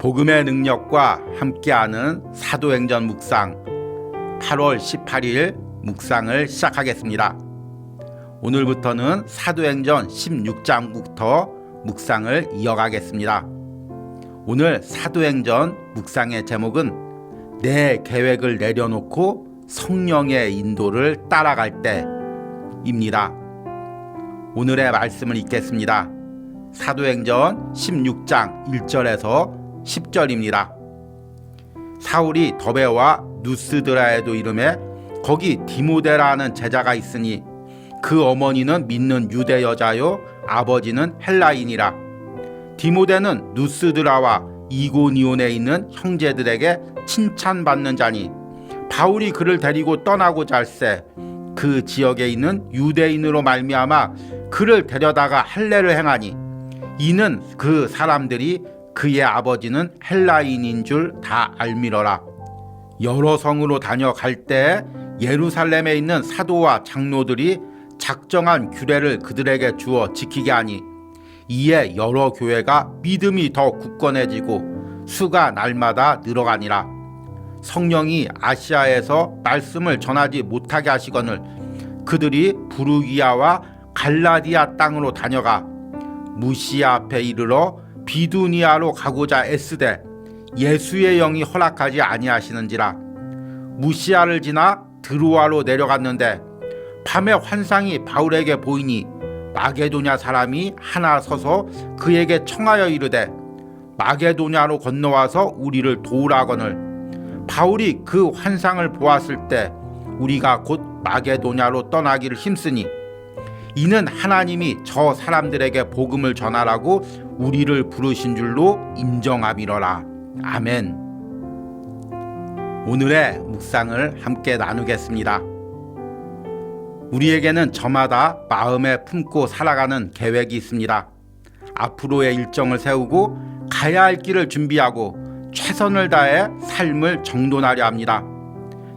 복음의 능력과 함께하는 사도행전 묵상 8월 18일 묵상을 시작하겠습니다. 오늘부터는 사도행전 16장부터 묵상을 이어가겠습니다. 오늘 사도행전 묵상의 제목은 내 계획을 내려놓고 성령의 인도를 따라갈 때입니다. 오늘의 말씀을 읽겠습니다. 사도행전 16장 1절에서 10절입니다. 사울이 더베와 누스드라에도 이름에 거기 디모데라는 제자가 있으니 그 어머니는 믿는 유대 여자요 아버지는 헬라인이라. 디모데는 누스드라와 이고니온에 있는 형제들에게 칭찬받는 자니 바울이 그를 데리고 떠나고자 할새 그 지역에 있는 유대인으로 말미암아 그를 데려다가 할례를 행하니 이는 그 사람들이 그의 아버지는 헬라인인 줄 다 알미러라. 여러 성으로 다녀갈 때 예루살렘에 있는 사도와 장로들이 작정한 규례를 그들에게 주어 지키게 하니 이에 여러 교회가 믿음이 더 굳건해지고 수가 날마다 늘어가니라. 성령이 아시아에서 말씀을 전하지 못하게 하시거늘 그들이 부르기아와 갈라디아 땅으로 다녀가 무시아 앞에 이르러 비두니아로 가고자 애쓰되 예수의 영이 허락하지 아니하시는지라. 무시아를 지나 드루아로 내려갔는데 밤에 환상이 바울에게 보이니 마게도냐 사람이 하나 서서 그에게 청하여 이르되 마게도냐로 건너와서 우리를 도우라거늘 바울이 그 환상을 보았을 때 우리가 곧 마게도냐로 떠나기를 힘쓰니 이는 하나님이 저 사람들에게 복음을 전하라고 우리를 부르신 줄로 인정함이러라. 아멘. 오늘의 묵상을 함께 나누겠습니다. 우리에게는 저마다 마음에 품고 살아가는 계획이 있습니다. 앞으로의 일정을 세우고 가야 할 길을 준비하고 최선을 다해 삶을 정돈하려 합니다.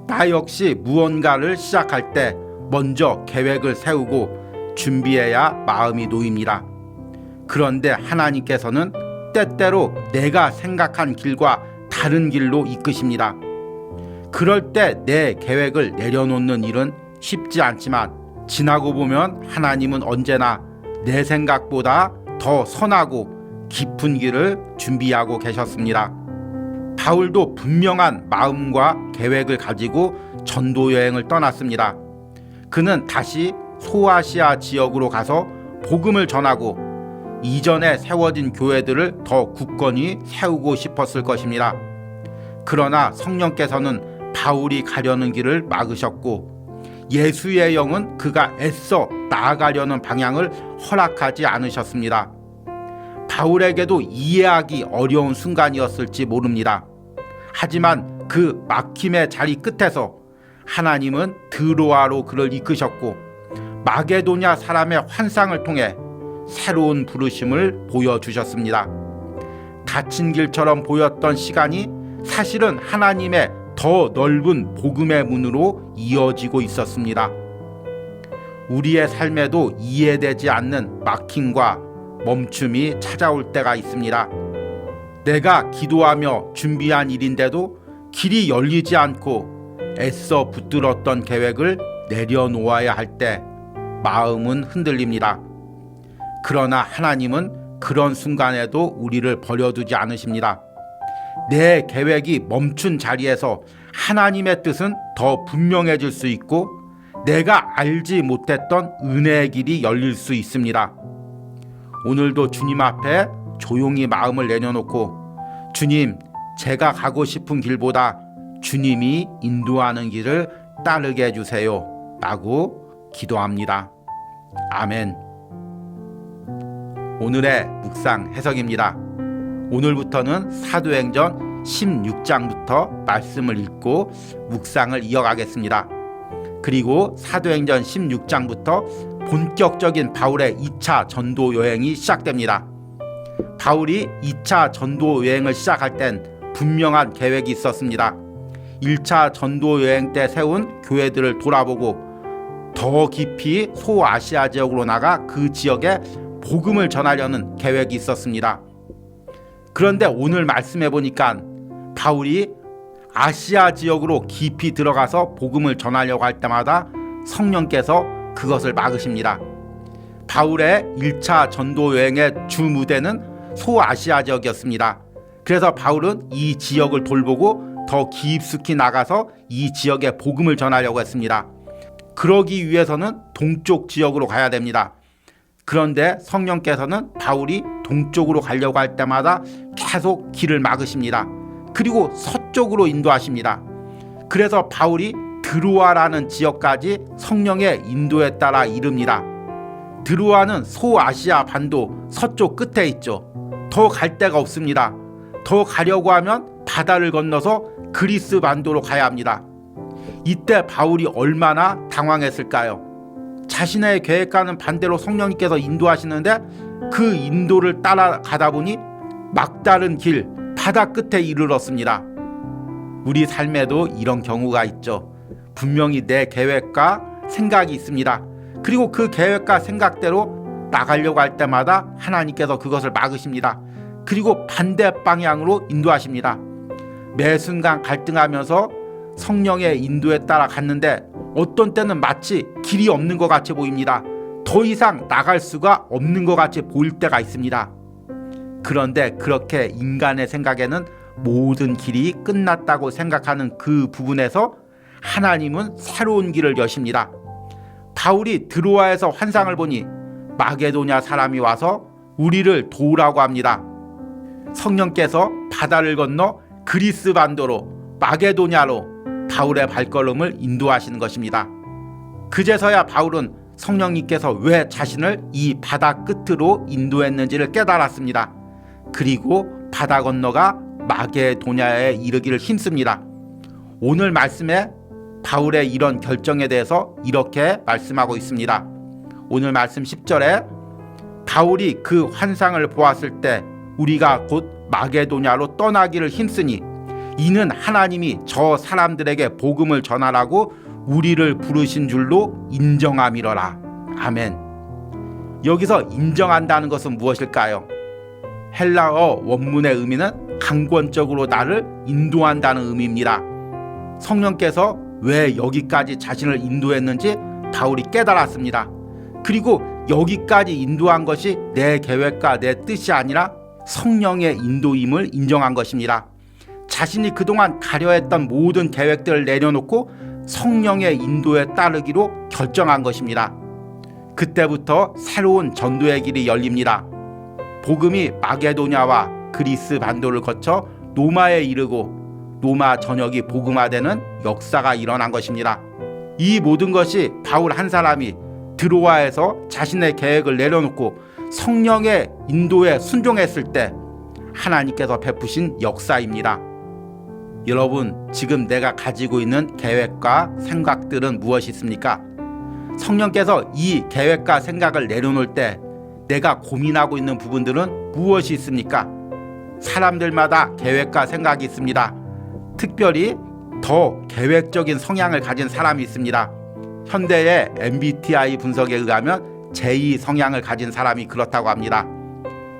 나 역시 무언가를 시작할 때 먼저 계획을 세우고 준비해야 마음이 놓입니다. 그런데 하나님께서는 때때로 내가 생각한 길과 다른 길로 이끄십니다. 그럴 때 내 계획을 내려놓는 일은 쉽지 않지만 지나고 보면 하나님은 언제나 내 생각보다 더 선하고 깊은 길을 준비하고 계셨습니다. 바울도 분명한 마음과 계획을 가지고 전도 여행을 떠났습니다. 그는 다시 소아시아 지역으로 가서 복음을 전하고 이전에 세워진 교회들을 더 굳건히 세우고 싶었을 것입니다. 그러나 성령께서는 바울이 가려는 길을 막으셨고 예수의 영은 그가 애써 나아가려는 방향을 허락하지 않으셨습니다. 바울에게도 이해하기 어려운 순간이었을지 모릅니다. 하지만 그 막힘의 자리 끝에서 하나님은 드로아로 그를 이끄셨고 마게도냐 사람의 환상을 통해 새로운 부르심을 보여주셨습니다. 닫힌 길처럼 보였던 시간이 사실은 하나님의 더 넓은 복음의 문으로 이어지고 있었습니다. 우리의 삶에도 이해되지 않는 막힘과 멈춤이 찾아올 때가 있습니다. 내가 기도하며 준비한 일인데도 길이 열리지 않고 애써 붙들었던 계획을 내려놓아야 할 때 마음은 흔들립니다. 그러나 하나님은 그런 순간에도 우리를 버려두지 않으십니다. 내 계획이 멈춘 자리에서 하나님의 뜻은 더 분명해질 수 있고 내가 알지 못했던 은혜의 길이 열릴 수 있습니다. 오늘도 주님 앞에 조용히 마음을 내려놓고 주님, 제가 가고 싶은 길보다 주님이 인도하는 길을 따르게 해주세요 라고 기도합니다. 아멘. 오늘의 묵상 해석입니다. 오늘부터는 사도행전 16장부터 말씀을 읽고 묵상을 이어가겠습니다. 그리고 사도행전 16장부터 본격적인 바울의 2차 전도 여행이 시작됩니다. 바울이 2차 전도 여행을 시작할 땐 분명한 계획이 있었습니다. 1차 전도 여행 때 세운 교회들을 돌아보고 더 깊이 소아시아 지역으로 나가 그 지역에 복음을 전하려는 계획이 있었습니다. 그런데 오늘 말씀해 보니까 바울이 아시아 지역으로 깊이 들어가서 복음을 전하려고 할 때마다 성령께서 그것을 막으십니다. 바울의 1차 전도 여행의 주 무대는 소아시아 지역이었습니다. 그래서 바울은 이 지역을 돌보고 더 깊숙이 나가서 이 지역에 복음을 전하려고 했습니다. 그러기 위해서는 동쪽 지역으로 가야 됩니다. 그런데 성령께서는 바울이 동쪽으로 가려고 할 때마다 계속 길을 막으십니다. 그리고 서쪽으로 인도하십니다. 그래서 바울이 드로아라는 지역까지 성령의 인도에 따라 이릅니다. 드로아는 소아시아 반도 서쪽 끝에 있죠. 더 갈 데가 없습니다. 더 가려고 하면 바다를 건너서 그리스 반도로 가야 합니다. 이때 바울이 얼마나 당황했을까요? 자신의 계획과는 반대로 성령님께서 인도하시는데 그 인도를 따라가다 보니 막다른 길, 바다 끝에 이르렀습니다. 우리 삶에도 이런 경우가 있죠. 분명히 내 계획과 생각이 있습니다. 그리고 그 계획과 생각대로 나가려고 할 때마다 하나님께서 그것을 막으십니다. 그리고 반대 방향으로 인도하십니다. 매 순간 갈등하면서 성령의 인도에 따라 갔는데 어떤 때는 마치 길이 없는 것 같이 보입니다. 더 이상 나갈 수가 없는 것 같이 보일 때가 있습니다. 그런데 그렇게 인간의 생각에는 모든 길이 끝났다고 생각하는 그 부분에서 하나님은 새로운 길을 여십니다. 바울이 드로아에서 환상을 보니 마게도냐 사람이 와서 우리를 도우라고 합니다. 성령께서 바다를 건너 그리스 반도로 마게도냐로 바울의 발걸음을 인도하시는 것입니다. 그제서야 바울은 성령님께서 왜 자신을 이 바다 끝으로 인도했는지를 깨달았습니다. 그리고 바다 건너가 마게도냐에 이르기를 힘씁니다. 오늘 말씀에 바울의 이런 결정에 대해서 이렇게 말씀하고 있습니다. 오늘 말씀 10절에 바울이 그 환상을 보았을 때 우리가 곧 마게도냐로 떠나기를 힘쓰니 이는 하나님이 저 사람들에게 복음을 전하라고 우리를 부르신 줄로 인정함이러라. 아멘. 여기서 인정한다는 것은 무엇일까요? 헬라어 원문의 의미는 강권적으로 나를 인도한다는 의미입니다. 성령께서 왜 여기까지 자신을 인도했는지 바울이 깨달았습니다. 그리고 여기까지 인도한 것이 내 계획과 내 뜻이 아니라 성령의 인도임을 인정한 것입니다. 자신이 그동안 가려 했던 모든 계획들을 내려놓고 성령의 인도에 따르기로 결정한 것입니다. 그때부터 새로운 전도의 길이 열립니다. 복음이 마게도냐와 그리스 반도를 거쳐 로마에 이르고 로마 전역이 복음화되는 역사가 일어난 것입니다. 이 모든 것이 바울 한 사람이 드로아에서 자신의 계획을 내려놓고 성령의 인도에 순종했을 때 하나님께서 베푸신 역사입니다. 여러분, 지금 내가 가지고 있는 계획과 생각들은 무엇이 있습니까? 성령께서 이 계획과 생각을 내려놓을 때 내가 고민하고 있는 부분들은 무엇이 있습니까? 사람들마다 계획과 생각이 있습니다. 특별히 더 계획적인 성향을 가진 사람이 있습니다. 현대의 MBTI 분석에 의하면 제2 성향을 가진 사람이 그렇다고 합니다.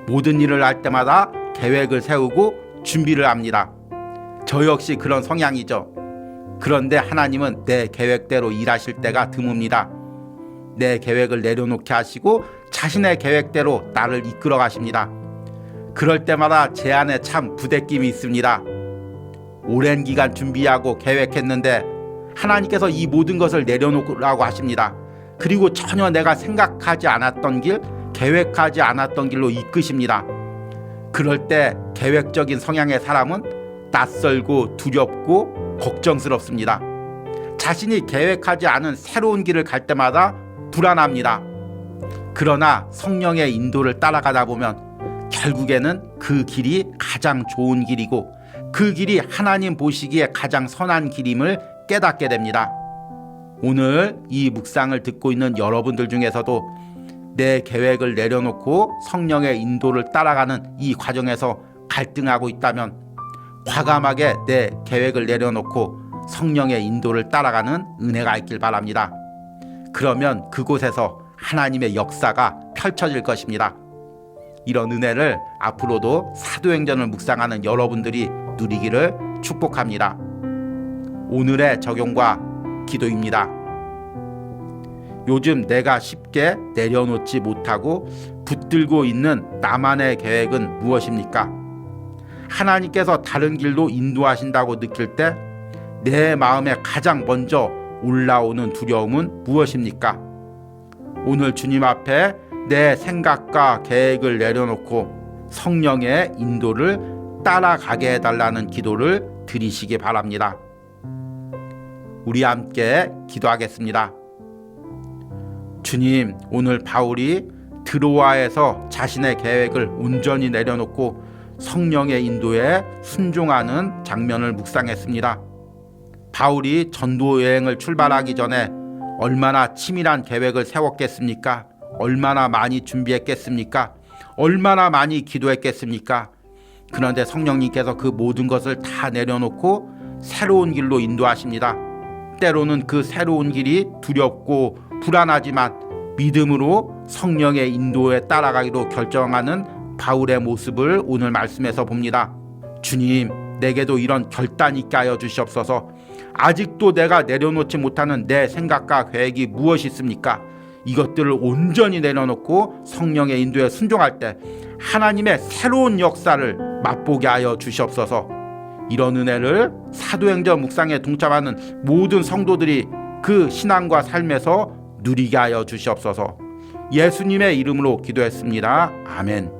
모든 일을 할 때마다 계획을 세우고 준비를 합니다. 저 역시 그런 성향이죠. 그런데 하나님은 내 계획대로 일하실 때가 드뭅니다. 내 계획을 내려놓게 하시고 자신의 계획대로 나를 이끌어 가십니다. 그럴 때마다 제 안에 참 부대낌이 있습니다. 오랜 기간 준비하고 계획했는데 하나님께서 이 모든 것을 내려놓으라고 하십니다. 그리고 전혀 내가 생각하지 않았던 길, 계획하지 않았던 길로 이끄십니다. 그럴 때 계획적인 성향의 사람은 낯설고 두렵고 걱정스럽습니다. 자신이 계획하지 않은 새로운 길을 갈 때마다 불안합니다. 그러나 성령의 인도를 따라가다 보면 결국에는 그 길이 가장 좋은 길이고 그 길이 하나님 보시기에 가장 선한 길임을 깨닫게 됩니다. 오늘 이 묵상을 듣고 있는 여러분들 중에서도 내 계획을 내려놓고 성령의 인도를 따라가는 이 과정에서 갈등하고 있다면 과감하게 내 계획을 내려놓고 성령의 인도를 따라가는 은혜가 있길 바랍니다. 그러면 그곳에서 하나님의 역사가 펼쳐질 것입니다. 이런 은혜를 앞으로도 사도행전을 묵상하는 여러분들이 누리기를 축복합니다. 오늘의 적용과 기도입니다. 요즘 내가 쉽게 내려놓지 못하고 붙들고 있는 나만의 계획은 무엇입니까? 하나님께서 다른 길로 인도하신다고 느낄 때 내 마음에 가장 먼저 올라오는 두려움은 무엇입니까? 오늘 주님 앞에 내 생각과 계획을 내려놓고 성령의 인도를 따라가게 해달라는 기도를 드리시기 바랍니다. 우리 함께 기도하겠습니다. 주님, 오늘 바울이 드로아에서 자신의 계획을 온전히 내려놓고 성령의 인도에 순종하는 장면을 묵상했습니다. 바울이 전도 여행을 출발하기 전에 얼마나 치밀한 계획을 세웠겠습니까? 얼마나 많이 준비했겠습니까? 얼마나 많이 기도했겠습니까? 그런데 성령님께서 그 모든 것을 다 내려놓고 새로운 길로 인도하십니다. 때로는 그 새로운 길이 두렵고 불안하지만 믿음으로 성령의 인도에 따라가기로 결정하는 바울의 모습을 오늘 말씀에서 봅니다. 주님, 내게도 이런 결단 있게 하여 주시옵소서. 아직도 내가 내려놓지 못하는 내 생각과 계획이 무엇이 있습니까? 이것들을 온전히 내려놓고 성령의 인도에 순종할 때 하나님의 새로운 역사를 맛보게 하여 주시옵소서. 이런 은혜를 사도행전 묵상에 동참하는 모든 성도들이 그 신앙과 삶에서 누리게 하여 주시옵소서. 예수님의 이름으로 기도했습니다. 아멘.